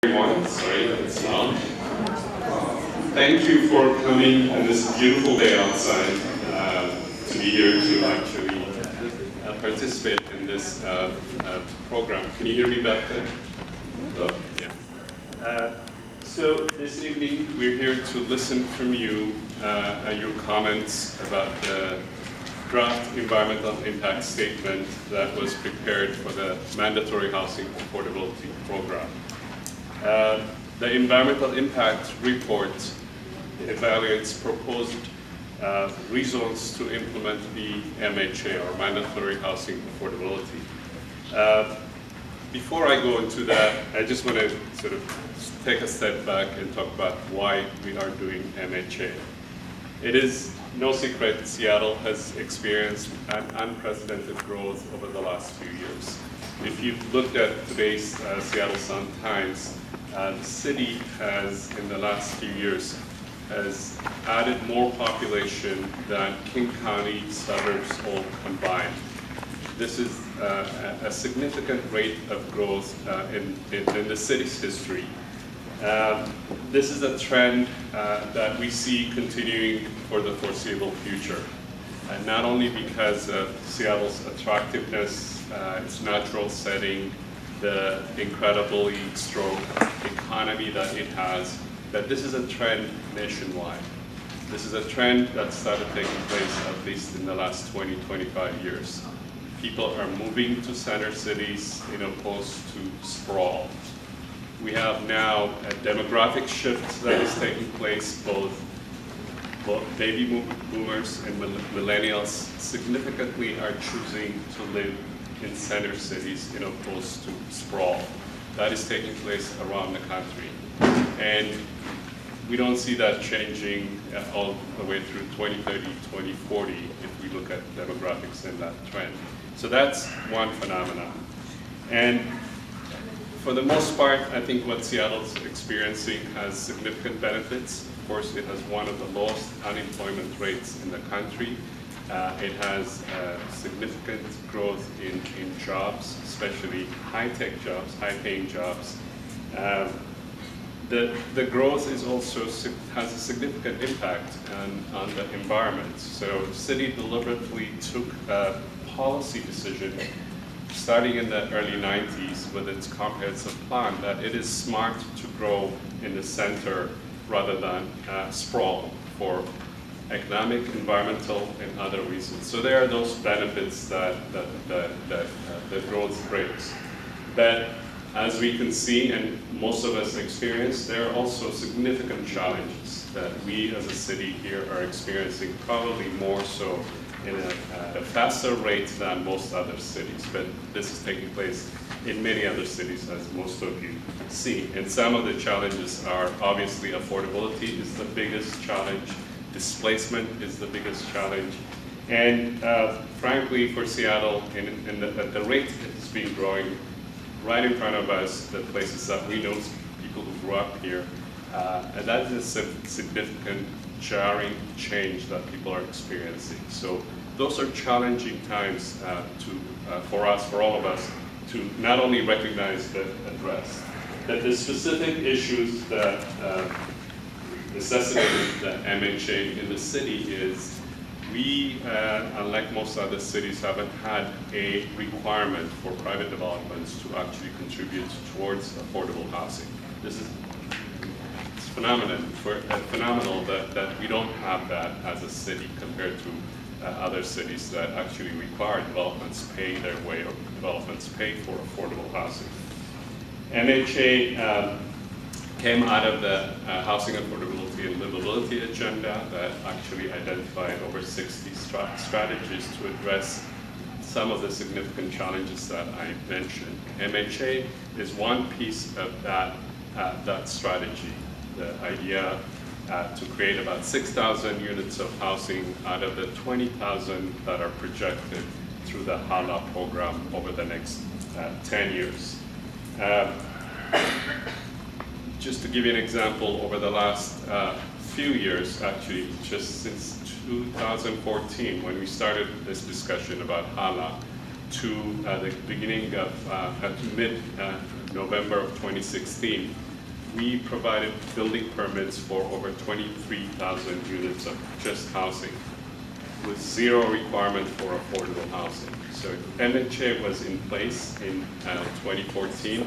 Everyone, sorry that it's loud. Thank you for coming on this beautiful day outside to be here to actually participate in this program. Can you hear me back there? Oh, yeah. So this evening we're here to listen from you and your comments about the draft environmental impact statement that was prepared for the mandatory housing affordability program. The environmental impact report evaluates proposed reasons to implement the MHA, or mandatory housing affordability. Before I go into that, I just want to sort of take a step back and talk about why we are doing MHA. It is no secret Seattle has experienced an unprecedented growth over the last few years. If you've looked at today's Seattle Sun-Times, the city has, in the last few years, has added more population than King County suburbs all combined. This is a significant rate of growth in the city's history. This is a trend that we see continuing for the foreseeable future. Not only because of Seattle's attractiveness, its natural setting, the incredibly strong economy that it has, but this is a trend nationwide. This is a trend that started taking place at least in the last 20, 25 years. People are moving to center cities in opposed to sprawl. We have now a demographic shift that is taking place. Both baby boomers and millennials significantly are choosing to live in center cities in opposed to sprawl. That is taking place around the country. And we don't see that changing all the way through 2030, 2040 if we look at demographics in that trend. So that's one phenomenon. And for the most part, I think what Seattle's experiencing has significant benefits. Of course, it has one of the lowest unemployment rates in the country. It has significant growth in jobs, especially high-tech jobs, high-paying jobs. The growth is also has a significant impact on the environment. So the city deliberately took a policy decision starting in the early 90s with its comprehensive plan that it is smart to grow in the center rather than sprawl for economic, environmental, and other reasons. So there are those benefits that the growth brings. But as we can see, and most of us experience, there are also significant challenges that we as a city here are experiencing, probably more so in a faster rate than most other cities. But this is taking place in many other cities, as most of you see. And some of the challenges are obviously affordability is the biggest challenge. Displacement is the biggest challenge. And frankly, for Seattle, at the rate it has been growing, right in front of us, the places that we know, people who grew up here, and that is a significant jarring change that people are experiencing. So those are challenging times for us, for all of us, to not only recognize but address. That the specific issues that necessitated the MHA in the city is we, unlike most other cities, haven't had a requirement for private developments to actually contribute towards affordable housing. This is phenomenal that we don't have that as a city compared to other cities that actually require developments pay their way or developments pay for affordable housing. MHA came out of the Housing Affordability and Livability Agenda that actually identified over 60 strategies to address some of the significant challenges that I mentioned. MHA is one piece of that strategy. The idea to create about 6,000 units of housing out of the 20,000 that are projected through the HALA program over the next 10 years. Just to give you an example, over the last few years, actually, just since 2014, when we started this discussion about HALA, to the beginning of mid-November of 2016, we provided building permits for over 23,000 units of just housing, with zero requirement for affordable housing. So if MHA was in place in 2014,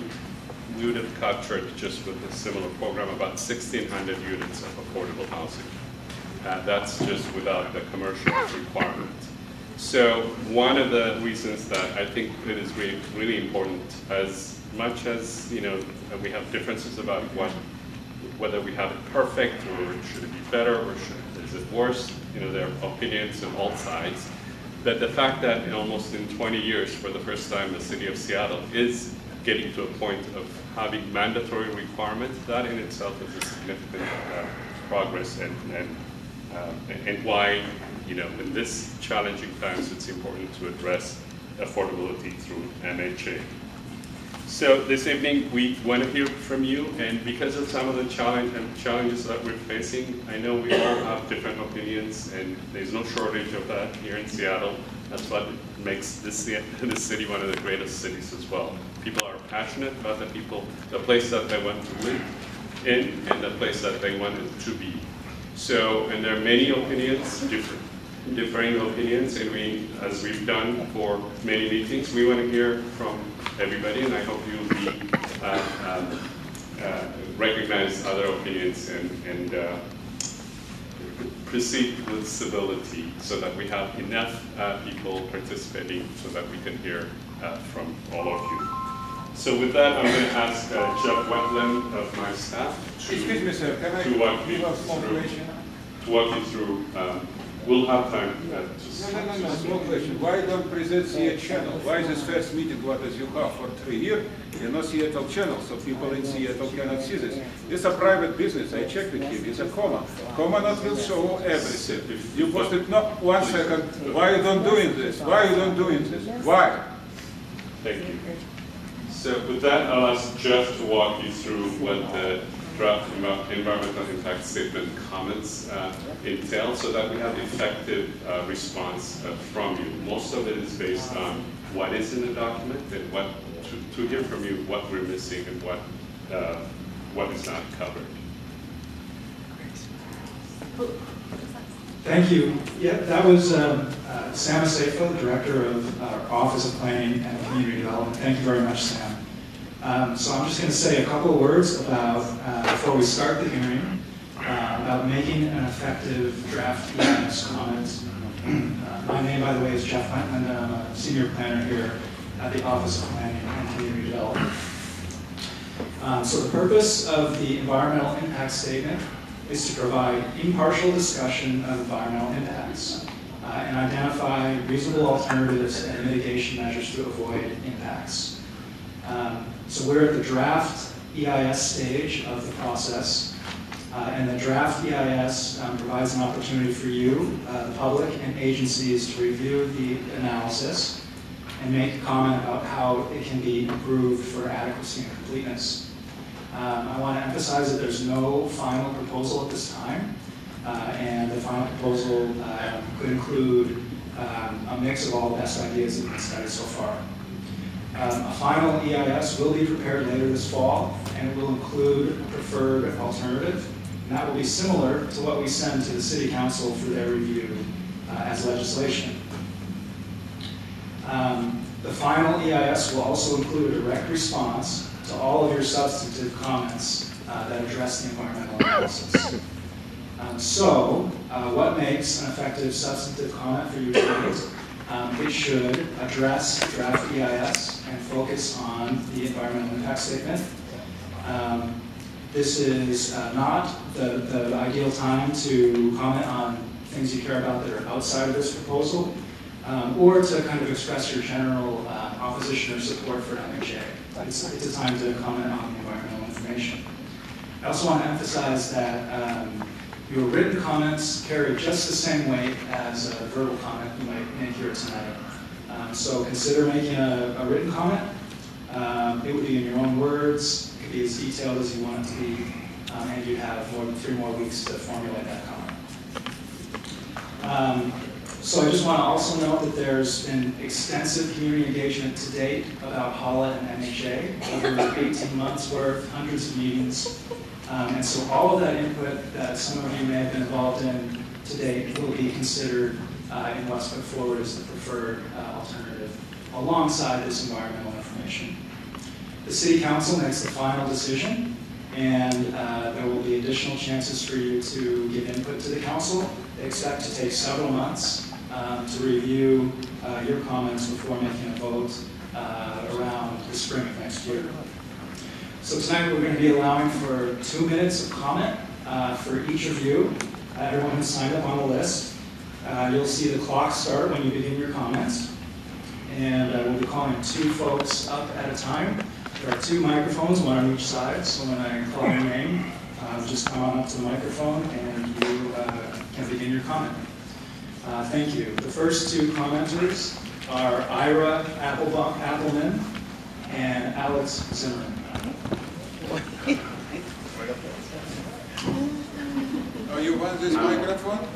we would have captured, just with a similar program, about 1,600 units of affordable housing. That's just without the commercial requirement. So one of the reasons that I think it is really, really important, as much as we have differences about whether we have it perfect, or should it be better, or is it worse? There are opinions on all sides. But the fact that almost in 20 years, for the first time, the city of Seattle is getting to a point of having mandatory requirements, that in itself is a significant progress, and why, in this challenging times, it's important to address affordability through MHA. So this evening, we want to hear from you, and because of some of the challenges that we're facing, I know we all have different opinions, and there's no shortage of that here in Seattle. That's what makes this city one of the greatest cities as well. People are passionate about the place that they want to live in, and the place that they want it to be. So, and there are many opinions, differing opinions, and as we've done for many meetings, we want to hear from everybody, and I hope you'll recognize other opinions and proceed with civility, so that we have enough people participating so that we can hear from all of you. So with that, I'm going to ask Jeff Wetland of my staff to walk you through. We'll have time to No, small question. Why don't present Seattle channel? Why this first meeting, what as you have for 3 years, not Seattle channel, so people in Seattle cannot see this. It's a private business, I checked with him, it's a comma. Comma not will show everything. You posted, no, 1 second, why you don't doing this? Why you don't doing this? Why? Thank you. So with that, I'll ask Jeff to walk you through what the draft environmental impact statement comments entail, so that we have effective response from you. Most of it is based on what is in the document, and what to hear from you what we're missing and what is not covered. Thank you. Yeah, that was Sam Assefa, the Director of our Office of Planning and Community Development. Thank you very much, Sam. So I'm just going to say a couple of words about, before we start the hearing, about making an effective draft EIS comment. My name, by the way, is Jeff Wetland, and I'm a senior planner here at the Office of Planning and Community Development. So the purpose of the environmental impact statement is to provide impartial discussion of environmental impacts and identify reasonable alternatives and mitigation measures to avoid impacts. So we're at the draft EIS stage of the process, and the draft EIS provides an opportunity for you, the public, and agencies to review the analysis and make a comment about how it can be improved for adequacy and completeness. I want to emphasize that there's no final proposal at this time, and the final proposal could include a mix of all the best ideas that have been studied so far. A final EIS will be prepared later this fall, and it will include a preferred alternative, and that will be similar to what we send to the City Council for their review as legislation. The final EIS will also include a direct response to all of your substantive comments that address the environmental analysis. What makes an effective substantive comment for you tonight? It should address draft EIS and focus on the environmental impact statement. This is not the ideal time to comment on things you care about that are outside of this proposal, or to kind of express your general opposition or support for MHA. It's a time to comment on the environmental information. I also want to emphasize that your written comments carry just the same weight as a verbal comment you might make here tonight. So consider making a written comment. It would be in your own words. It could be as detailed as you want it to be, and you'd have more than 3 more weeks to formulate that comment. So I just want to also note that there's been extensive community engagement to date about HALA and MHA, over 18 months worth, hundreds of meetings. And so all of that input that some of you may have been involved in to date will be considered in what's put forward as the preferred alternative, alongside this environmental information. The City Council makes the final decision, and there will be additional chances for you to give input to the Council. They expect to take several months to review your comments before making a vote around the spring of next year. So tonight we're going to be allowing for 2 minutes of comment for each of you. Everyone who's signed up on the list. You'll see the clock start when you begin your comments. And we'll be calling 2 folks up at a time. There are 2 microphones, one on each side, so when I call your name, just come on up to the microphone and you can begin your comment. Thank you. The first 2 commenters are Ira Appleman and Alex Zimmerman. Oh, you want this microphone?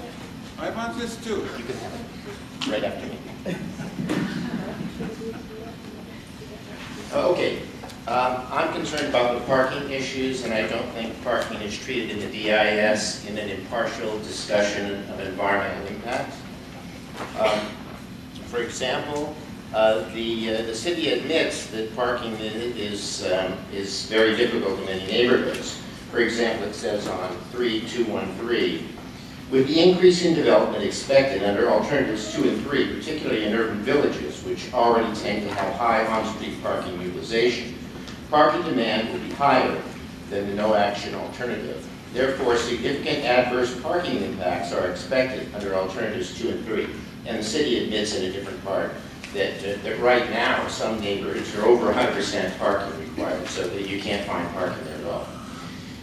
I want this too. You can have it right after me. Okay. I'm concerned about the parking issues, and I don't think parking is treated in the DEIS in an impartial discussion of environmental impact. For example, the city admits that parking is very difficult in many neighborhoods. For example, it says on 3213, with the increase in development expected under alternatives 2 and 3, particularly in urban villages, which already tend to have high on-street parking utilization, parking demand will be higher than the no-action alternative. Therefore, significant adverse parking impacts are expected under alternatives 2 and 3. And the city admits in a different part that right now some neighborhoods are over 100% parking required, so that you can't find parking there at all.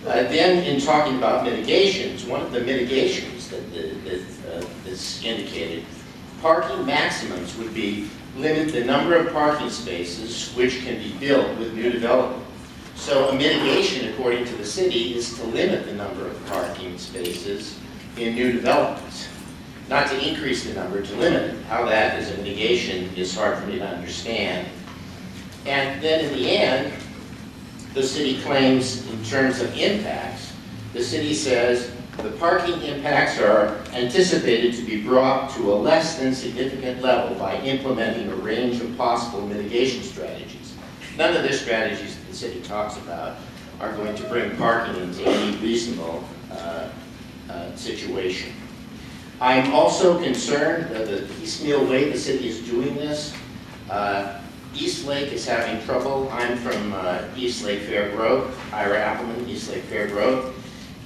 Then, in talking about mitigations, one of the mitigations that's indicated, parking maximums would be limit the number of parking spaces which can be built with new development. So a mitigation, according to the city, is to limit the number of parking spaces in new developments, not to increase the number, to limit it. How that is a mitigation is hard for me to understand. And then in the end, the city claims in terms of impacts, the city says the parking impacts are anticipated to be brought to a less than significant level by implementing a range of possible mitigation strategies. None of the strategies that the city talks about are going to bring parking into any reasonable situation. I'm also concerned that the piecemeal way the city is doing this. East Lake is having trouble. I'm from East Lake Fair Grove, Ira Appleman, East Lake Fair Grove.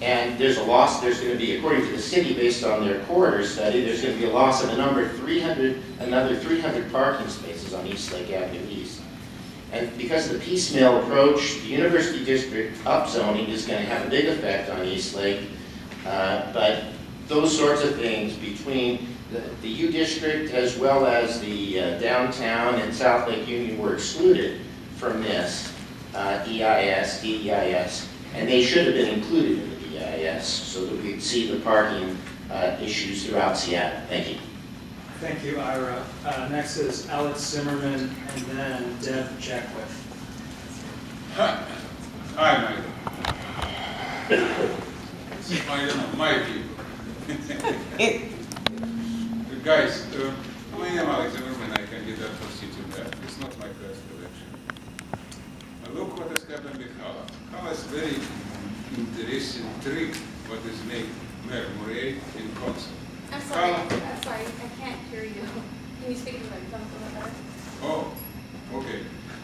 And there's a loss, there's going to be, according to the city, based on their corridor study, there's going to be a loss of another 300 parking spaces on East Lake Avenue East. And because of the piecemeal approach, the University District upzoning is going to have a big effect on East Lake. But those sorts of things between the U District as well as the downtown and South Lake Union were excluded from this EIS, DEIS, and they should have been included in the DEIS so that we could see the parking issues throughout Seattle. Thank you. Thank you, Ira. Next is Alex Zimmerman and then Deb Jackwith. Hi, my people. Guys, my name is Alex Zimmerman. I candidate for city mayor. It's not my first election. Look what has happened with HALA. HALA is very interesting trick what is made Mayor Murray in concert. I'm sorry, I can't hear you. Can you speak to the microphone a little better? Oh, okay.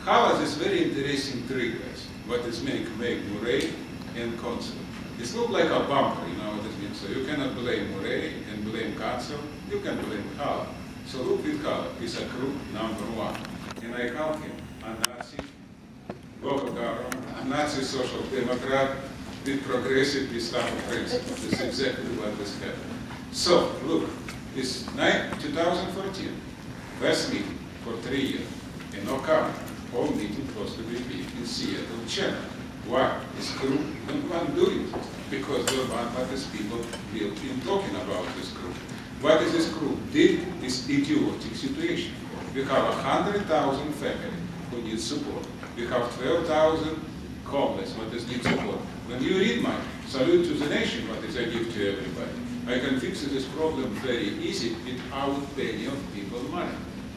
HALA is very interesting trick, guys. What is make Murray in concert. It looks like a bumper, you know what it means. So you cannot blame Murray and blame council. You can blame HALA. So look with HALA. He's a crook #1. And I call him a Nazi, local government, a Nazi social democrat with progressive Islamic principles. That's exactly what has happened. So look, it's 2014, last meeting for 3 years, and no comment. All meeting supposed to be in Seattle channel. Why? It's crew don't want to do it because they want what these people will be talking about this crew. What is this group did is idiotic situation. We have 100,000 family who need support. We have 12,000 homeless what is need support. When you read my salute to the nation, what is I give to everybody, I can fix this problem very easy without paying of people money.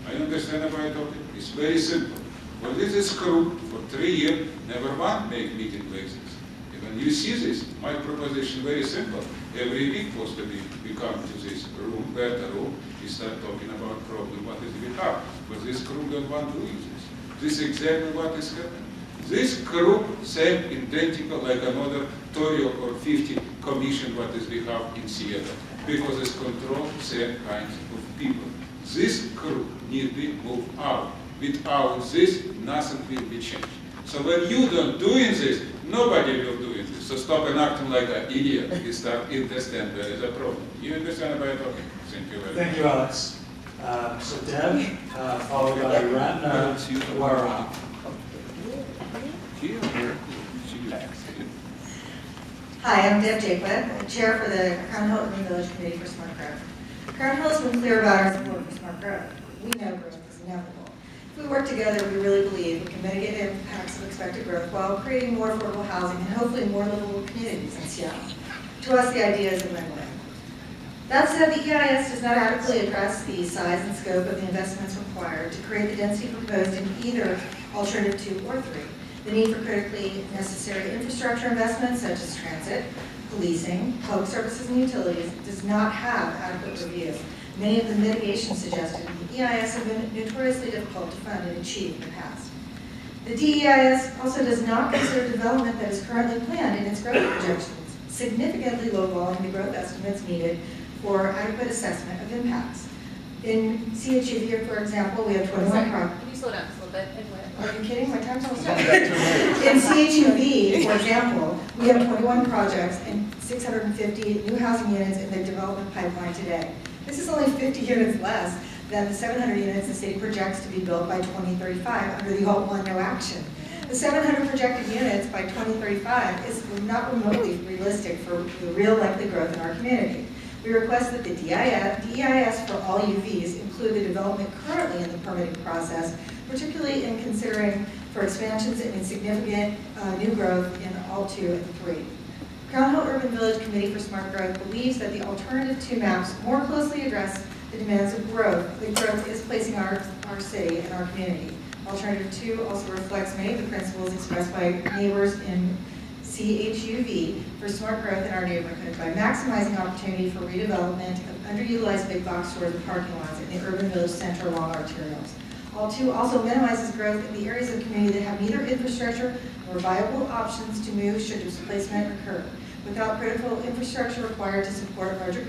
I understand about it. It's very simple. Well, this is group for 3 years, never one make meeting like this. When you see this, my proposition very simple. Every week supposed to be, we come to this room, better room, we start talking about problem, what is we have. But this group don't want to use this. This is exactly what is happening. This group, same identical like another 30 or 50 commission what is we have in Seattle. Because it's control same kinds of people. This group need to be moved out. Without this, nothing will be changed. So when you don't doing this, nobody will do it. So stop and acting like an idiot. You start understand there is a problem. You understand about it? Okay. Thank you very much. Thank you, Alex. So Deb, followed by Ratna Wara. Hi, I'm Deb Jaquith, Chair for the Crown Hill Urban Village Committee for Smart Growth. Crown Hill has been clear about our support for smart growth. We know growth is inevitable. If we work together, we really believe we can mitigate the impacts of expected growth while creating more affordable housing and hopefully more livable communities in Seattle. To us, the idea is a win-win. That said, the EIS does not adequately address the size and scope of the investments required to create the density proposed in either alternative 2 or 3. The need for critically necessary infrastructure investments such as transit, policing, public services, and utilities does not have adequate review. Many of the mitigations suggested in the EIS have been notoriously difficult to fund and achieve in the past. The DEIS also does not consider development that is currently planned in its growth projections, significantly lowballing the growth estimates needed for adequate assessment of impacts. In CHUV, for example, we have 21 projects. Can you slow down just a little bit? Are you kidding? My time's almost up. In CHUV, for example, we have 21 projects and 650 new housing units in the development pipeline today. This is only 50 units less than the 700 units the city projects to be built by 2035 under the Alt 1 no action. The 700 projected units by 2035 is not remotely realistic for the real likely growth in our community. We request that the DEIS for all UVs include the development currently in the permitting process, particularly in considering for expansions and significant new growth in all 2 and 3. Crown Hill Urban Village Committee for Smart Growth believes that the alternative 2 maps more closely address the demands of growth that growth is placing our city and our community. Alternative 2 also reflects many of the principles expressed by neighbors in CHUV for smart growth in our neighborhood by maximizing opportunity for redevelopment of underutilized big box stores and parking lots in the urban village center along arterials. All 2 also minimizes growth in the areas of the community that have neither infrastructure nor viable options to move should displacement occur. Without critical infrastructure required to support larger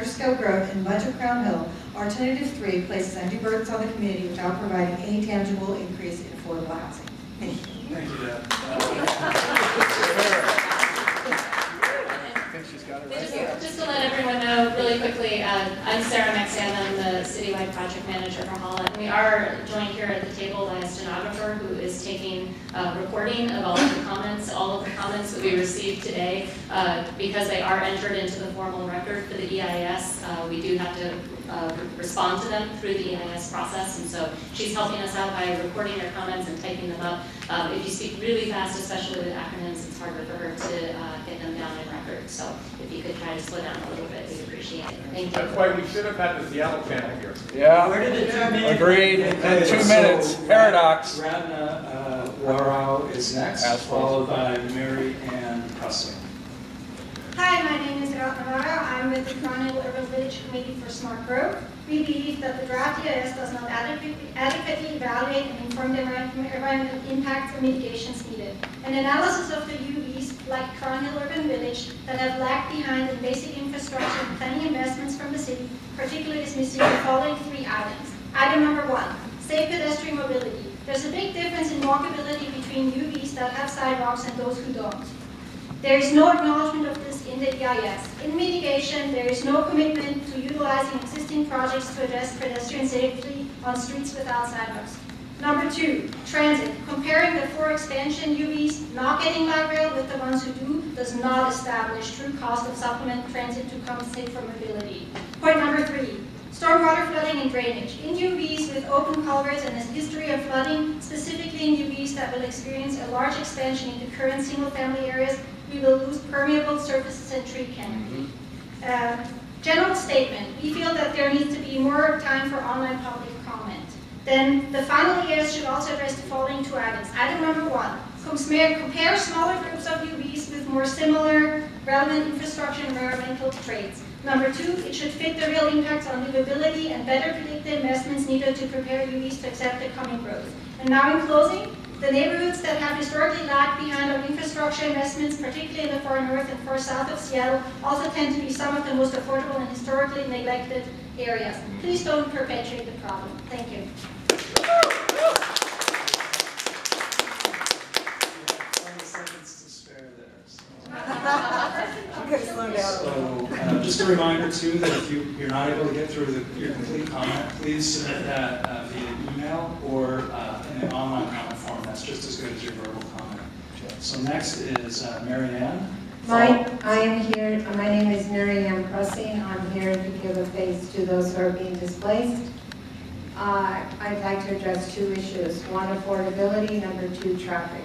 scale growth in much of Crown Hill, alternative 3 places undue burdens on the community without providing any tangible increase in affordable housing. Thank you. Thank you, Deb. Just to let everyone know really quickly, I'm Sarah Maxam, I'm the citywide project manager for HALA. We are joined here at the table by a stenographer who is taking recording of all of the comments that we received today. Because they are entered into the formal record for the EIS, we do have to respond to them through the EIS process, and so she's helping us out by recording her comments and typing them up. If you speak really fast, especially with acronyms, it's harder for her to get them down in record. So if you could try to slow down a little bit, we'd appreciate it. Thank you. That's why we should have had the Seattle channel here. Yeah. Where did the 2 minutes? Agreed. Okay, 2 minutes. so Paradox. Ratna Wara is next, followed by Mary Ann Presley. Hi, my name is Ratna Wara. I'm with the Crown Hill Urban Village Committee for Smart Growth. We believe that the draft EIS does not adequately evaluate and inform the environmental impacts and mitigations needed. An analysis of the UVs, like Crown Hill Urban Village, that have lagged behind in basic infrastructure and planning investments from the city, particularly is missing the following 3 items. Item number 1, safe pedestrian mobility. There's a big difference in walkability between UVs that have sidewalks and those who don't. There is no acknowledgement of this in the EIS. In mitigation, there is no commitment to utilizing existing projects to address pedestrian safety on streets without sidewalks. Number 2, transit. Comparing the 4 expansion UVs not getting light rail with the ones who do does not establish true cost of supplement transit to compensate for mobility. Point number 3, stormwater flooding and drainage. In UVs with open culverts and a history of flooding, specifically in UVs that will experience a large expansion into current single-family areas, we will lose permeable surfaces and tree canopy. General statement, we feel that there needs to be more time for online public comment. Then the final ES should also address the following 2 items. Item number 1, compare smaller groups of UVs with more similar relevant infrastructure and environmental traits. Number 2, it should fit the real impacts on livability and better predict the investments needed to prepare UVs to accept the coming growth. And now in closing, the neighborhoods that have historically lagged behind on infrastructure investments, particularly in the far north and far south of Seattle, also tend to be some of the most affordable and historically neglected areas. Please don't perpetuate the problem. Thank you. 20 seconds to spare there. So just a reminder too that if you're not able to get through your complete comment, please submit that via email or in an online comment form. That's just as good as your verbal comment. So next is Mary Ann. I am here. My name is Mary Ann Pressing. I'm here to give a face to those who are being displaced. I'd like to address 2 issues. 1, affordability. Number 2, traffic.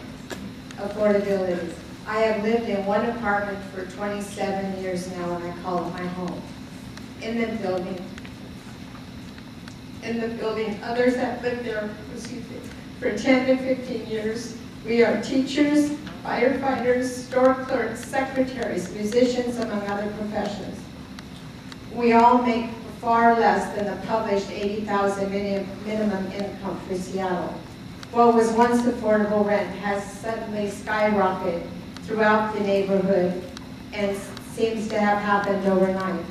Affordability. I have lived in one apartment for 27 years now, and I call it my home. In the building, others have lived there, for 10 to 15 years. We are teachers, firefighters, store clerks, secretaries, musicians, among other professions. We all make far less than the published $80,000 minimum income for Seattle. What was once affordable rent has suddenly skyrocketed throughout the neighborhood and seems to have happened overnight.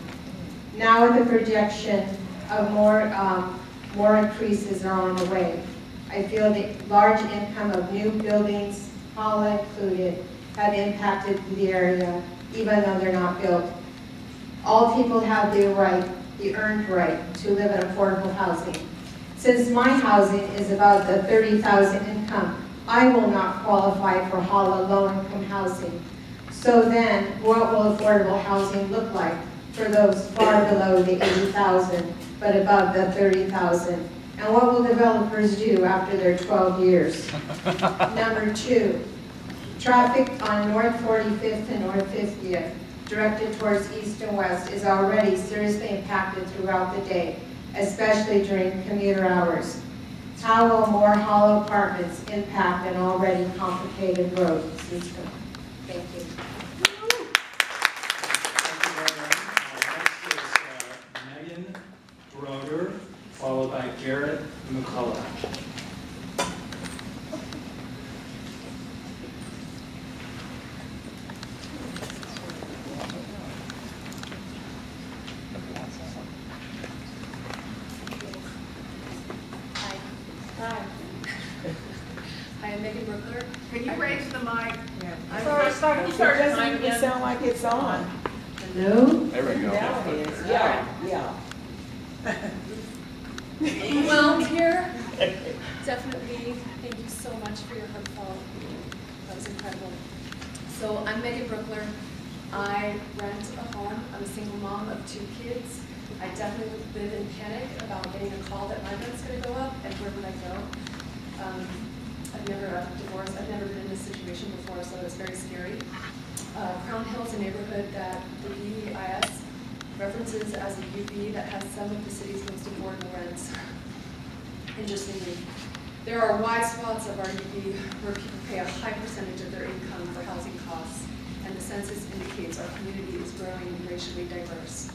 Now the projection of more increases are on the way. I feel the large income of new buildings, Hala included, have impacted the area, even though they're not built. All people have the right, the earned right, to live in affordable housing. Since my housing is about the $30,000 income, I will not qualify for Hala low-income housing. So then, what will affordable housing look like for those far below the $80,000, but above the $30,000? And what will developers do after their 12 years? Number 2, traffic on North 45th and North 50th, directed towards east and west, is already seriously impacted throughout the day, especially during commuter hours. How will more hollow apartments impact an already complicated road system? Thank you. Megan Broder, followed by Garrett McCullough. Can you raise the mic? It doesn't even sound like it's on. Hello? There we go. Now it is. Yeah. Well, here, definitely, thank you so much for your heartfelt. That was incredible. So I'm Megan Brookler. I rent a home. I'm a single mom of 2 kids. I definitely live in panic about getting a call that my rent's going to go up, and where would I go? I've never divorced. I've never been in this situation before, so it's very scary. Crown Hill is a neighborhood that the DEIS references as a UV that has some of the city's most affordable rents. Interestingly, there are wide swaths of our UV where people pay a high percentage of their income for housing costs, and the census indicates our community is growing and racially diverse.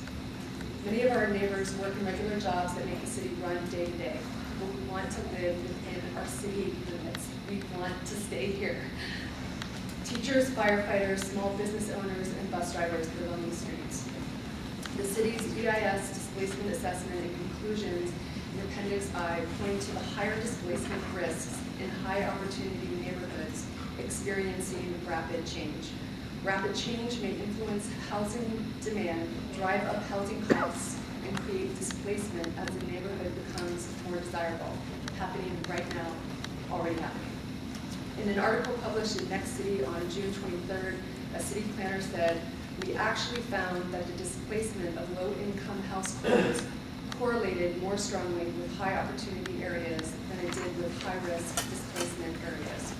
Many of our neighbors work in regular jobs that make the city run day to day. But we want to live within our city limits. We want to stay here. Teachers, firefighters, small business owners, and bus drivers live on these streets. The city's DEIS displacement assessment and conclusions in Appendix I point to the higher displacement risks in high opportunity neighborhoods experiencing rapid change. Rapid change may influence housing demand, drive up housing costs, and create displacement as the neighborhood becomes more desirable. Happening right now, already happening. In an article published in Next City on June 23rd, as city planner said, we actually found that the displacement of low-income households correlated more strongly with high-opportunity areas than it did with high-risk displacement areas.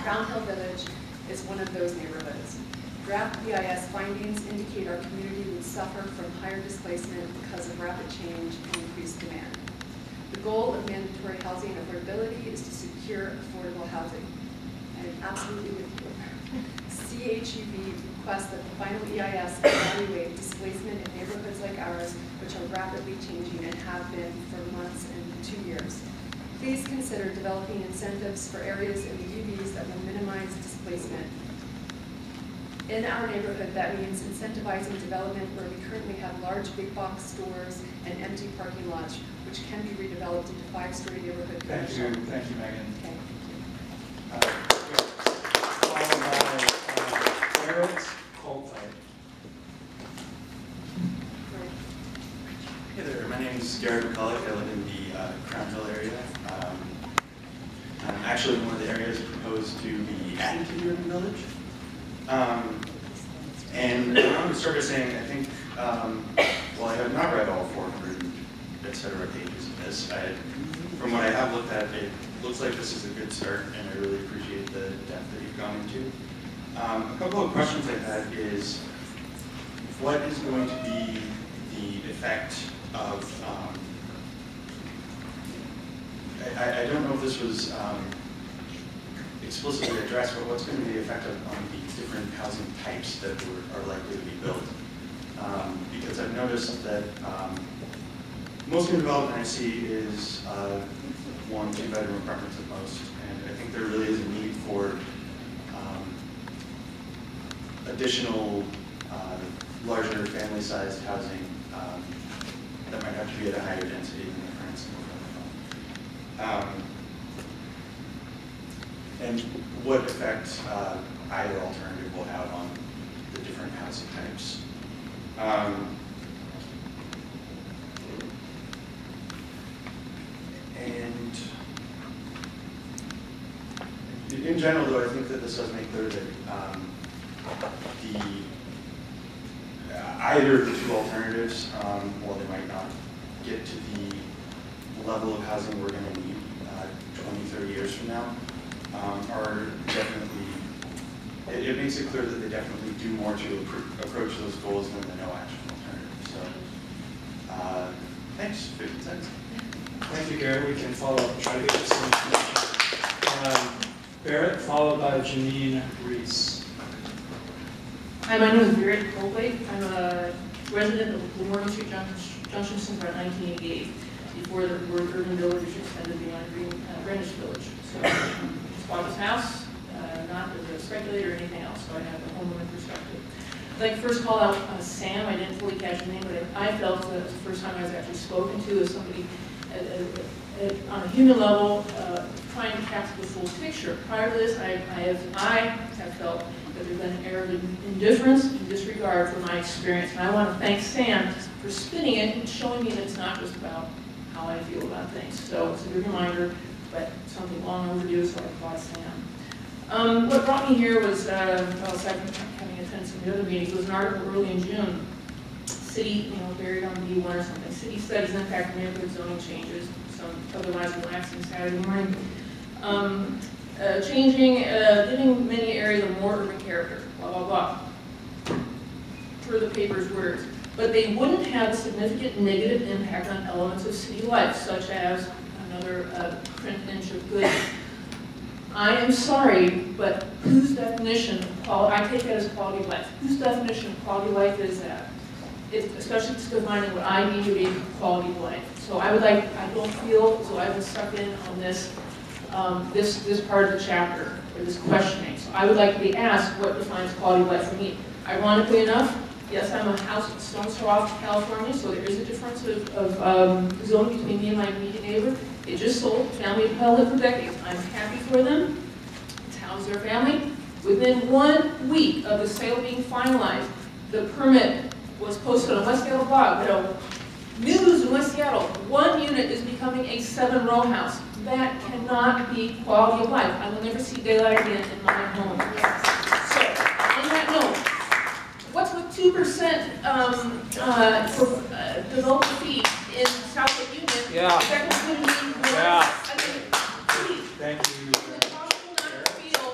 Crown Hill Village is one of those neighborhoods. Draft DEIS findings indicate our community would suffer from higher displacement because of rapid change and increased demand. The goal of mandatory housing affordability is to secure affordable housing. I am absolutely with you. CHUV requests that the final EIS evaluate displacement in neighborhoods like ours, which are rapidly changing and have been for months and 2 years. Please consider developing incentives for areas in the UVs that will minimize displacement. In our neighborhood, that means incentivizing development where we currently have large big box stores and empty parking lots, which can be redeveloped into 5-story neighborhood commercial. Thank you, Megan. Okay, Followed by Barrett Coltite. Hey there, my name is Garrett McCulloch. I live in the Crown Hill area. I'm actually in one of the areas proposed to be added to the urban village. And I want to start by saying, I think, well, I have not read all 400, et cetera, pages of this. From what I have looked at, it looks like this is a good start, and I really appreciate the depth that you've gone into. A couple of questions I had is, what is going to be the effect of, I don't know if this was explicitly addressed, but what's going to be the effect on the different housing types that are likely to be built? Because I've noticed that most of the development I see is 1- to 2-bedroom apartments at most, and I think there really is a need for additional larger family-sized housing that might have to be at a higher density than the current single-family home. And what effect either alternative will have on the different housing types. And in general, though, I think that this does make clear that either of the two alternatives, while they might not get to the level of housing we're going to need 20, 30 years from now, are definitely, it makes it clear that they definitely do more to approach those goals than the no-action alternative. So, thanks. 15 seconds. Thank you, Garrett. We can follow up and try to get you some information. Barrett, followed by Janine Reese. Hi, my name is Barrett Colway. I'm a resident of Memorial Street Junction since about 1988, before the word urban village extended beyond Greenwich Village. So just bought this house, not as a speculator or anything else, so I have a homeowner perspective. I'd like to first call out Sam. I didn't fully catch the name, but I felt that it was the first time I was actually spoken to as somebody on a human level trying to capture the full picture. Prior to this, I have felt that there's been an air of indifference and disregard for my experience. And I want to thank Sam for spinning it and showing me that it's not just about how I feel about things. So it's a good reminder, but something long overdue, so I applaud Sam. What brought me here was, aside from having attended some of the other meetings, was an article early in June. City, buried on B1 or something. City studies impact of neighborhood zoning changes, some otherwise relaxing Saturday morning. Giving many areas a more urban character, blah, blah, blah, per the paper's words. But they wouldn't have a significant negative impact on elements of city life, such as another print inch of good. I am sorry, but whose definition of quality, I take that as quality of life, whose definition of quality of life is that? Especially defining what I mean to be quality of life. So I don't feel as though I've been stuck in on this this part of the chapter, or this questioning. So I would like to be asked what defines quality of life for me. Ironically enough, yes, I'm a house in Stone's Throw off California, so there is a difference of zone between me and my immediate neighbor. They just sold, family have held it for decades. I'm happy for them. It's housed their family. Within 1 week of the sale being finalized, the permit was posted on West Seattle blog. News in West Seattle, 1 unit is becoming a 7-row house. That cannot be quality of life. I will never see daylight again in my home. So, in that 2% development fee in Southwood Union. Yeah. That would mean more. Yeah. I mean, please. Thank you. It's impossible not to feel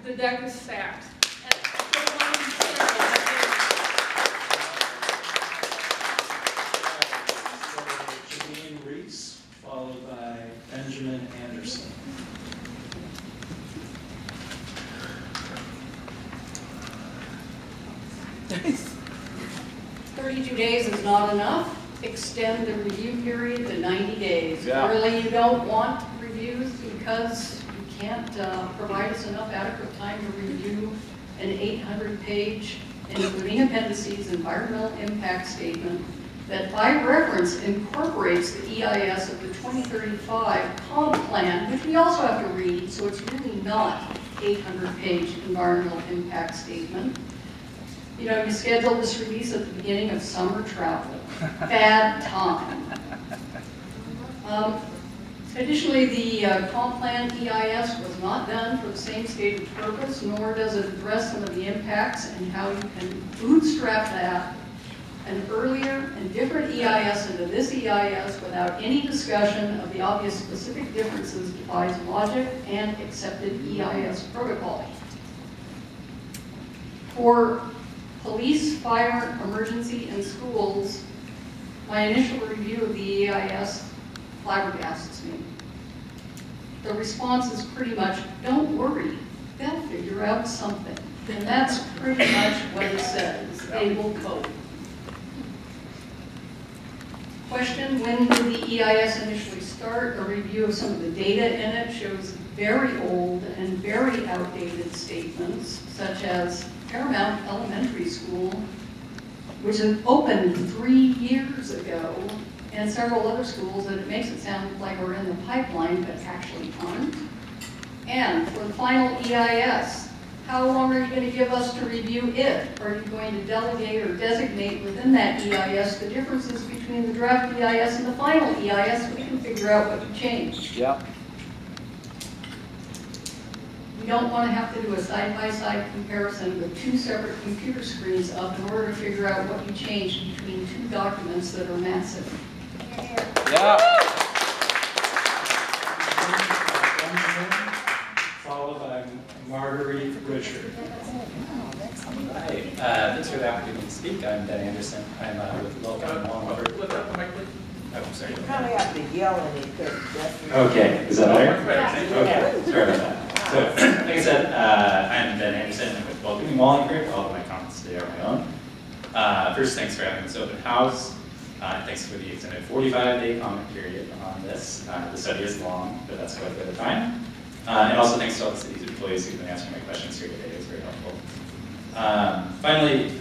the deck is stacked. And so I want to be clear about that. Janine Reese, followed by Benjamin Anderson. 32 days is not enough. Extend the review period to 90 days. Yeah. Really, you don't want reviews because you can't provide us enough adequate time to review an 800-page, including appendices, environmental impact statement that by reference incorporates the EIS of the 2035 comp plan, which we also have to read, so it's really not 800-page environmental impact statement. You know, you scheduled this release at the beginning of summer travel. Bad time. Additionally, the comp plan EIS was not done for the same stated purpose, nor does it address some of the impacts and how you can bootstrap that an earlier and different EIS into this EIS without any discussion of the obvious specific differences defies logic and accepted EIS protocol. For police, fire, emergency, and schools, my initial review of the EIS flabbergasts me. The response is pretty much, don't worry, they'll figure out something. And that's pretty much what it says, they will cope. Question, when did the EIS initially start? A review of some of the data in it shows very old and very outdated statements, such as Paramount Elementary School, which opened 3 years ago, and several other schools that it makes it sound like we're in the pipeline, but actually aren't. And for the final EIS, how long are you going to give us to review it? Are you going to delegate or designate within that EIS the differences between the draft EIS and the final EIS so we can figure out what you changed? Yep. We don't want to have to do a side-by-side comparison with 2 separate computer screens up in order to figure out what you changed between 2 documents that are massive. Yeah. Followed by Marguerite Richard. Hi, thanks for the opportunity to speak. I'm Ben Anderson. I'm with Welcome Long. Look up the mic, please. Oh, sorry. You probably have to yell in it because that's... Okay, is that better? Yeah. Okay, sorry about that. So, like I said, I'm Ben Anderson. I'm with Welcoming Wallingford. All of my comments today are my own. First, thanks for having this open house. Thanks for the extended 45-day comment period on this. The study is long, but that's quite a bit of time. And also thanks to all the city's employees who've been answering my questions here today. It's very helpful. Finally,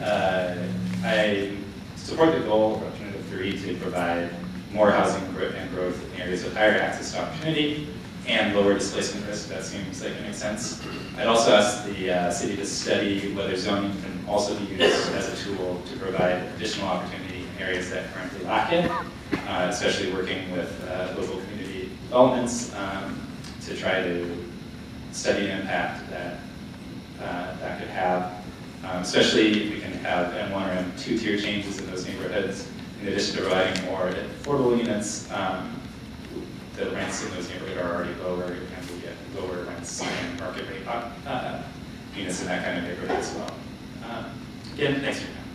I support the goal of Alternative 3 to provide more housing and growth in areas with higher access to opportunity and lower displacement risk. That seems like it makes sense. I'd also ask the city to study whether zoning can also be used as a tool to provide additional opportunity in areas that currently lack it, especially working with local community developments to try to study the impact that that could have, especially if we can have M1 or M2 tier changes in those neighborhoods, in addition to providing more affordable units. The rents in those neighborhoods are already lower, and we get lower rents and market rate units in that kind of neighborhood as well. Again, thanks for your time.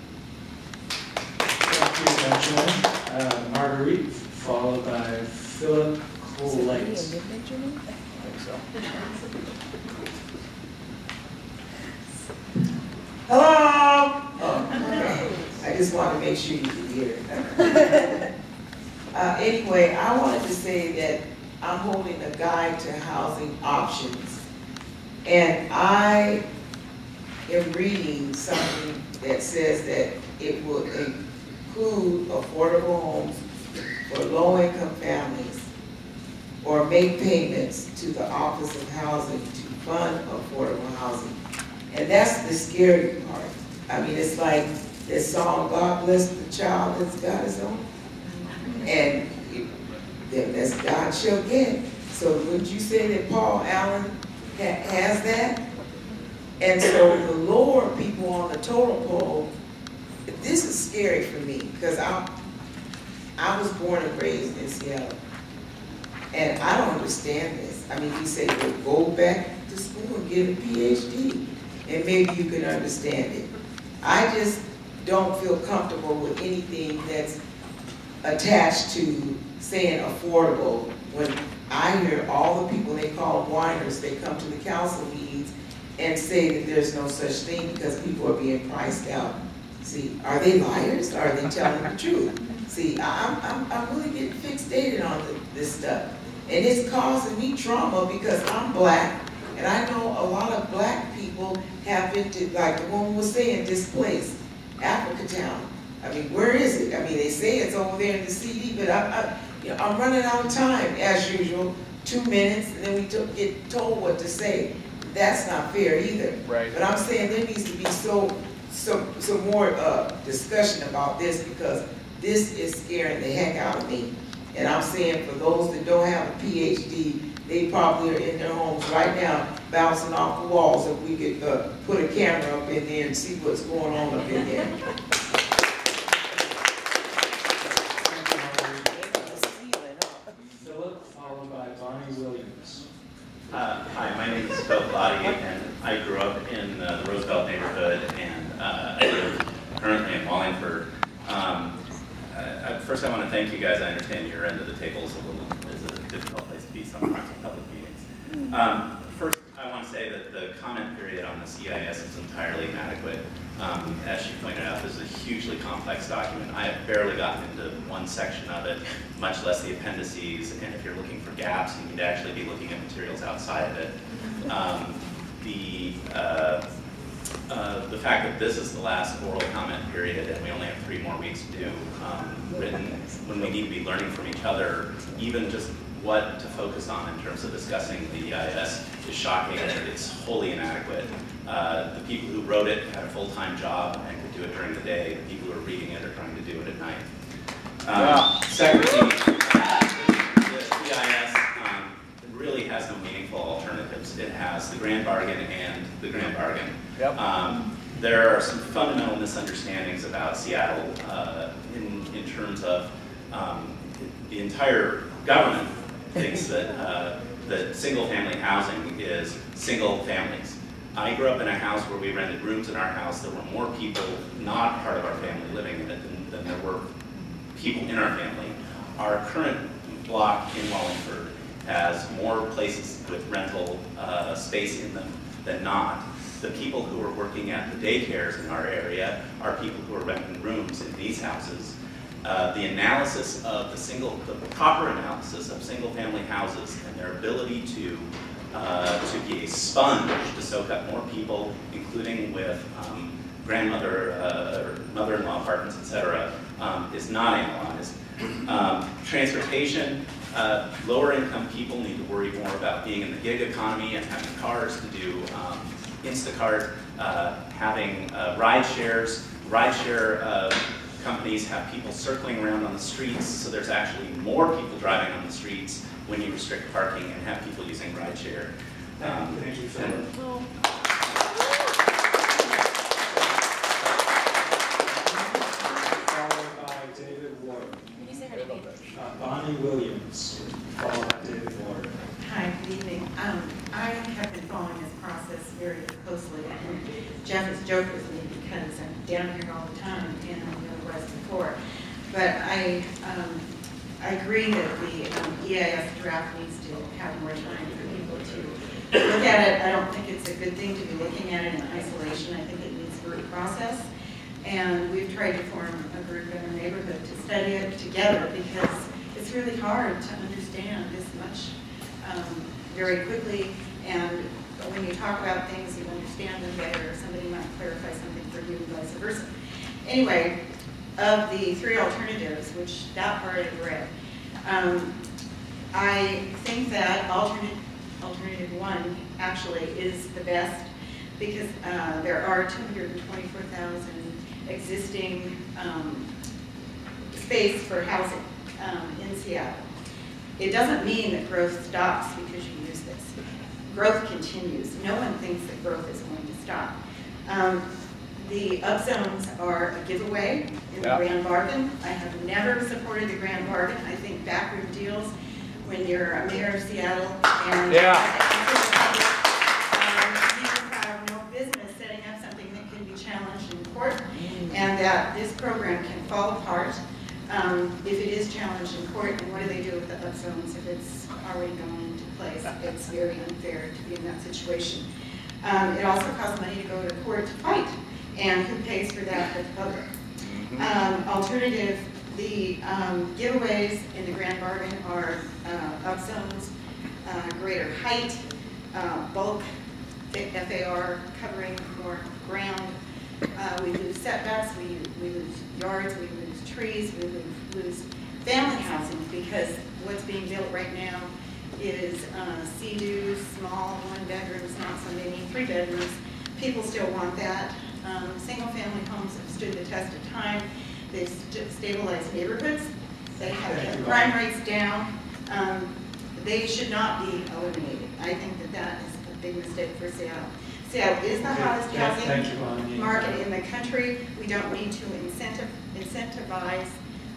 Thank you, Benjamin. Marguerite, followed by Philip Colette. Hello! Oh, okay. I just want to make sure you can hear. Anyway, I wanted to say that I'm holding a guide to housing options. And I am reading something that says that it will include affordable homes for low-income families or make payments to the Office of Housing to fund affordable housing. And that's the scary part. I mean, it's like this song, God bless the child that's got his own. And that's God shall get. So wouldn't you say that Paul Allen has that? And so the lower people on on the totem pole, this is scary for me because I was born and raised in Seattle. And I don't understand this. I mean, you say, well, go back to school and get a PhD, and maybe you can understand it. I just don't feel comfortable with anything that's attached to saying affordable when I hear all the people they call whiners, they come to the council meetings and say that there's no such thing because people are being priced out. See, are they liars? Or are they telling the truth? See, I'm really getting fixated on this stuff. And it's causing me trauma because I'm black, and I know a lot of black people have been, like the woman was saying, displaced. Africa Town. I mean, where is it? I mean, they say it's over there in the CD, but I'm running out of time, as usual. 2 minutes, and then we get told what to say. That's not fair either. Right. But I'm saying there needs to be some more discussion about this because this is scaring the heck out of me. And I'm saying for those that don't have a PhD, they probably are in their homes right now bouncing off the walls if we could put a camera up in there and see what's going on up in there. Philip, followed by Bonnie Williams. Hi, my name is Phil Lottie, and I grew up in the Roosevelt neighborhood, and I live currently in Wallingford. First, I want to thank you guys. I understand your end of the table is a difficult place to be sometimes in public meetings. First, I want to say that the comment period on this EIS is entirely inadequate. As she pointed out, this is a hugely complex document. I have barely gotten into one section of it, much less the appendices, and if you're looking for gaps, you need to actually be looking at materials outside of it. The fact that this is the last oral comment period and we only have 3 more weeks to do written, when we need to be learning from each other, even just what to focus on in terms of discussing the EIS is shocking. It's wholly inadequate. The people who wrote it had a full-time job and could do it during the day. The people who are reading it are trying to do it at night. Secondly, the EIS really has no meaningful alternatives. It has the grand bargain and the grand bargain. Yep. There are some fundamental misunderstandings about Seattle in terms of the entire government thinks that single-family housing is single families. I grew up in a house where we rented rooms in our house. There were more people not part of our family living in it than there were people in our family. Our current block in Wallingford has more places with rental space in them than not. The people who are working at the daycares in our area are people who are renting rooms in these houses. The analysis of the proper analysis of single-family houses and their ability to be a sponge to soak up more people, including with grandmother, mother-in-law apartments, etc., is not analyzed. Transportation, lower-income people need to worry more about being in the gig economy and having cars to do Instacart, having rideshare companies have people circling around on the streets, so there's actually more people driving on the streets when you restrict parking and have people using rideshare. Thank you, Philip. Followed by David Ward. Can you say her name? Bonnie Williams, followed by David Ward. Hi, good evening. I have been following this process very closely, and Jeff has joked with me because I'm down here all the time, and I really was before. But I agree that the EIS draft needs to have more time for people to look at it. I don't think it's a good thing to be looking at it in isolation. I think it needs a group process. And we've tried to form a group in our neighborhood to study it together because it's really hard to understand this much very quickly. And when you talk about things, you understand them better. Somebody might clarify something for you and vice versa. Anyway, of the 3 alternatives, which that part I've read, I think that alternative 1 actually is the best because there are 224,000 existing space for housing in Seattle. It doesn't mean that growth stops because you use this. Growth continues. No one thinks that growth is going to stop. The Upzones are a giveaway in the Grand Bargain. I have never supported the Grand Bargain. I think backroom deals when you're a mayor of Seattle and you have no business setting up something that can be challenged in court, and that this program can fall apart if it is challenged in court. And what do they do with the Upzones if it's already gone into place? It's very unfair to be in that situation. It also costs money to go to court to fight, and who pays for that but the public? Alternative, the giveaways in the Grand Bargain are Upzones, greater height, bulk, FAR, covering more ground. We lose setbacks, we lose yards, we lose trees, we lose family housing, because what's being built right now is sea-doo, small, 1 bedrooms, not so many, 3 bedrooms. People still want that. Single-family homes have stood the test of time. They've stabilized neighborhoods. They have kept crime rates down. They should not be eliminated. I think that that is a big mistake for Seattle. Seattle is the hottest housing market in the country. We don't need to incentivize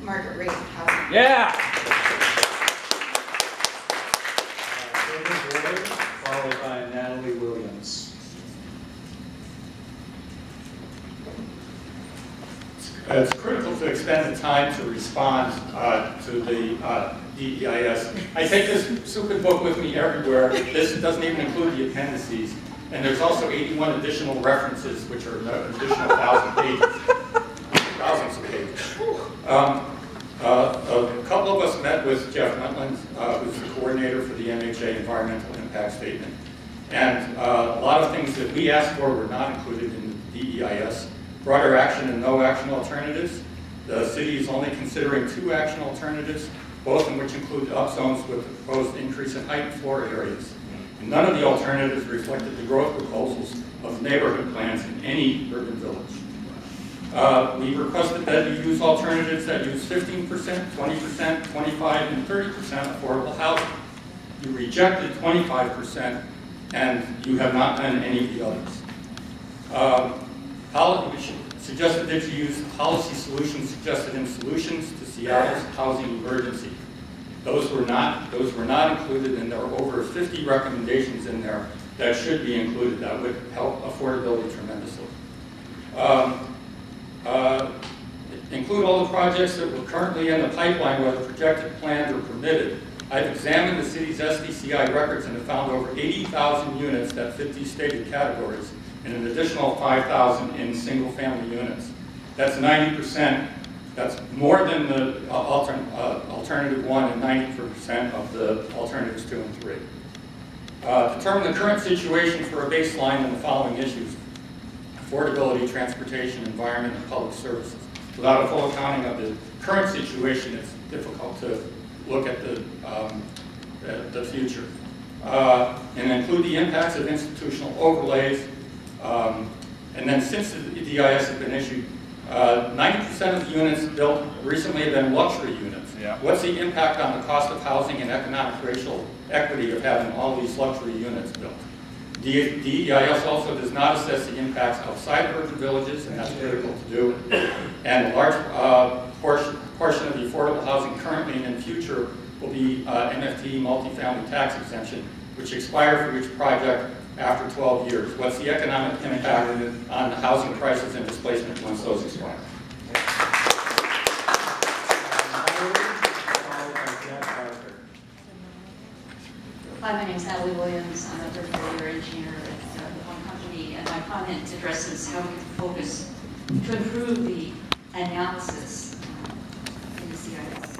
market rate housing. Yeah! Followed by Natalie Williams. It's critical to expend the time to respond to the DEIS. I take this super book with me everywhere. This doesn't even include the appendices. And there's also 81 additional references, which are an additional 1,000 pages. Thousands of pages. A couple of us met with Jeff Wentland, who's the coordinator for the MHA Environmental Impact Statement. And a lot of things that we asked for were not included in the DEIS. Broader action and no action alternatives. The city is only considering 2 action alternatives, both in which include Upzones with a proposed increase in height and floor areas. And none of the alternatives reflected the growth proposals of neighborhood plans in any urban village. We requested that you use alternatives that use 15%, 20%, 25%, and 30% affordable housing. You rejected 25%, and you have not done any of the others. We suggested that you use policy solutions suggested in Solutions to Seattle's Housing Emergency. Those were not included, and there are over 50 recommendations in there that should be included. That would help affordability tremendously. Include all the projects that were currently in the pipeline, whether projected, planned, or permitted. I've examined the city's SDCI records and have found over 80,000 units that fit these stated categories, and an additional 5,000 in single-family units. That's 90%. That's more than the alternative 1 and 90% of the alternatives 2 and 3. Determine the current situation for a baseline in the following issues: affordability, transportation, environment, and public services. Without a full accounting of the current situation, it's difficult to look at the future. And include the impacts of institutional overlays. And then since the DEIS has been issued, 90% of the units built recently have been luxury units. What's the impact on the cost of housing and economic racial equity of having all these luxury units built? DEIS also does not assess the impacts outside of urban villages, and that's critical to do. And a large portion of the affordable housing currently and in the future will be MFT, multifamily tax exemption, which expire for each project after 12 years. What's the economic impact on the housing prices and displacement once those expire? Hi, my name is Natalie Williams. I'm a third-year engineer at one company, and my comment addresses how we can focus to improve the analysis in the CIS.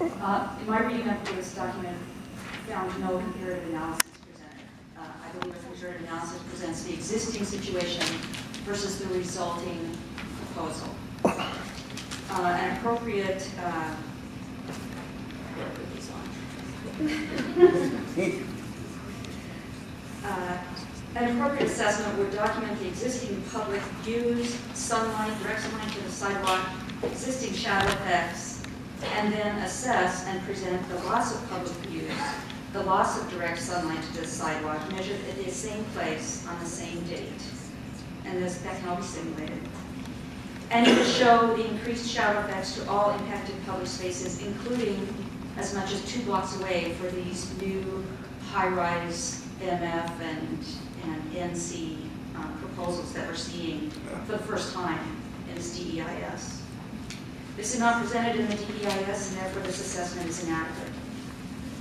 In my reading of this document, I found no comparative analysis presented. I believe a comparative analysis presents the existing situation versus the resulting proposal. An appropriate an appropriate assessment would document the existing public views, sunlight, direct sunlight to the sidewalk, existing shadow effects, and then assess and present the loss of public views, the loss of direct sunlight to the sidewalk, measured at the same place on the same date. and that can all be simulated. And it will show the increased shadow effects to all impacted public spaces, including as much as 2 blocks away for these new high-rise MF and NC proposals that we're seeing for the first time in this DEIS. This is not presented in the DEIS, and therefore this assessment is inadequate.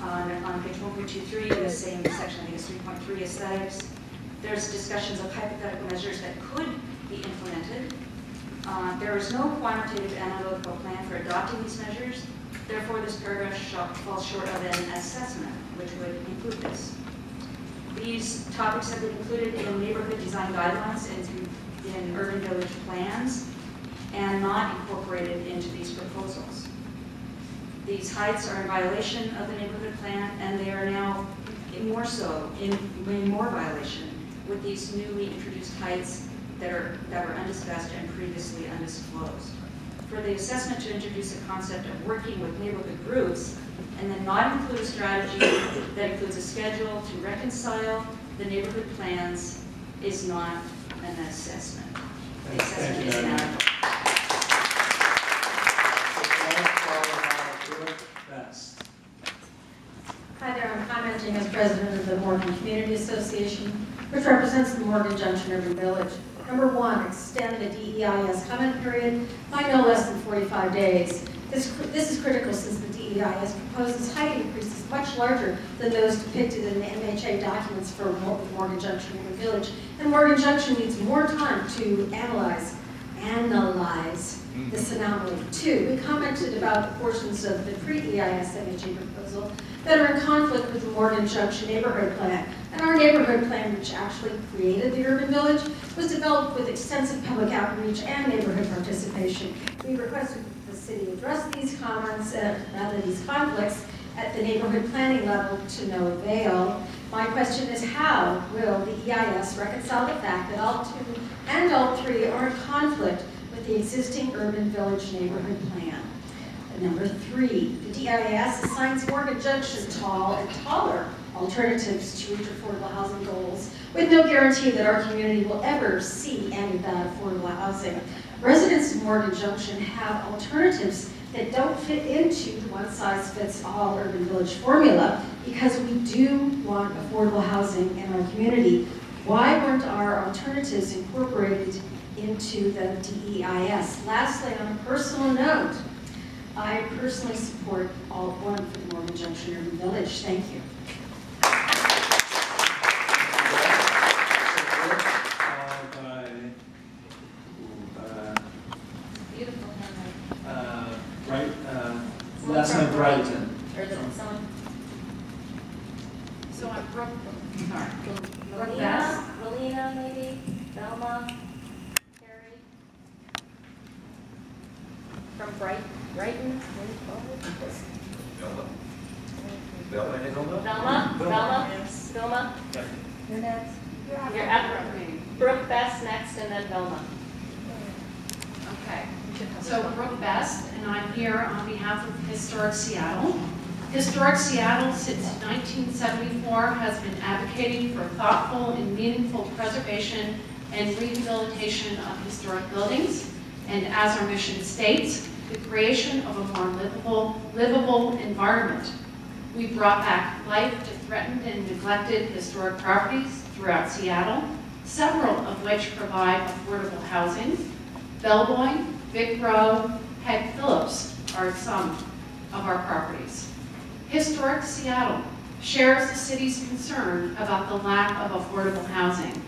On page 1.23 in the same section, I think it's 3.3 aesthetics, there's discussions of hypothetical measures that could be implemented. There is no quantitative analytical plan for adopting these measures. Therefore, this paragraph falls short of an assessment, which would include this. These topics have been included in neighborhood design guidelines and in urban village plans, and not incorporated into these proposals. These heights are in violation of the neighborhood plan, and they are now more so, in more violation with these newly introduced heights that were undiscussed and previously undisclosed. For the assessment to introduce a concept of working with neighborhood groups and then not include a strategy that includes a schedule to reconcile the neighborhood plans is not an assessment. The assessment is inadequate. Hi there, I'm commenting as president of the Morgan Community Association, which represents the Morgan Junction Urban Village. Number 1, extend the DEIS comment period by no less than 45 days. This is critical since the DEIS proposes height increases much larger than those depicted in the MHA documents for Morgan Junction Urban Village. And Morgan Junction needs more time to analyze this anomaly. 2, we commented about the portions of the pre-EIS MHA proposal that are in conflict with the Morgan Junction neighborhood plan. And our neighborhood plan, which actually created the urban village, was developed with extensive public outreach and neighborhood participation. We requested that the city address these comments, these conflicts at the neighborhood planning level to no avail. My question is, how will the EIS reconcile the fact that all 2 and all 3 are in conflict with the existing urban village neighborhood plan? Number 3, the DEIS assigns Morgan Junction tall and taller alternatives to reach affordable housing goals, with no guarantee that our community will ever see any of that affordable housing. Residents of Morgan Junction have alternatives that don't fit into the one-size-fits-all urban village formula, because we do want affordable housing in our community. Why weren't our alternatives incorporated into the DEIS? Lastly, on a personal note, I personally support all 1 for the Morgan Junction Urban Village. Thank you. Beautiful last name Brighton. Or the someone. So I'm Brooke. Sorry. Melina, maybe. Velma. Carrie. From Brighton. Velma. You're next. You're up. Brooke Best next, and then Velma. Okay. So Brooke Best, and I'm here on behalf of Historic Seattle. Historic Seattle, since 1974, has been advocating for thoughtful and meaningful preservation and rehabilitation of historic buildings, and as our mission states, the creation of a more livable environment. We brought back life to threatened and neglected historic properties throughout Seattle, several of which provide affordable housing. Bellboy, Vic Road, Head Phillips are some of our properties. Historic Seattle shares the city's concern about the lack of affordable housing.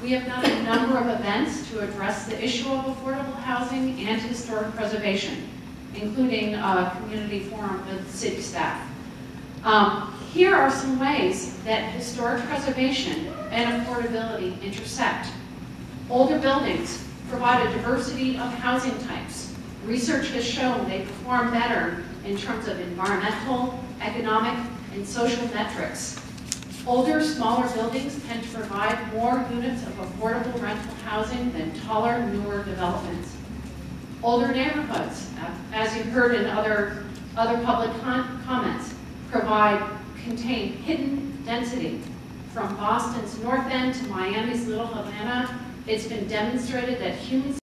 We have done a number of events to address the issue of affordable housing and historic preservation, including a community forum with city staff. Here are some ways that historic preservation and affordability intersect. Older buildings provide a diversity of housing types. Research has shown they perform better in terms of environmental, economic, and social metrics. Older, smaller buildings tend to provide more units of affordable rental housing than taller, newer developments. Older neighborhoods, as you've heard in other public comments, contain hidden density. From Boston's North End to Miami's Little Havana, It's been demonstrated that humans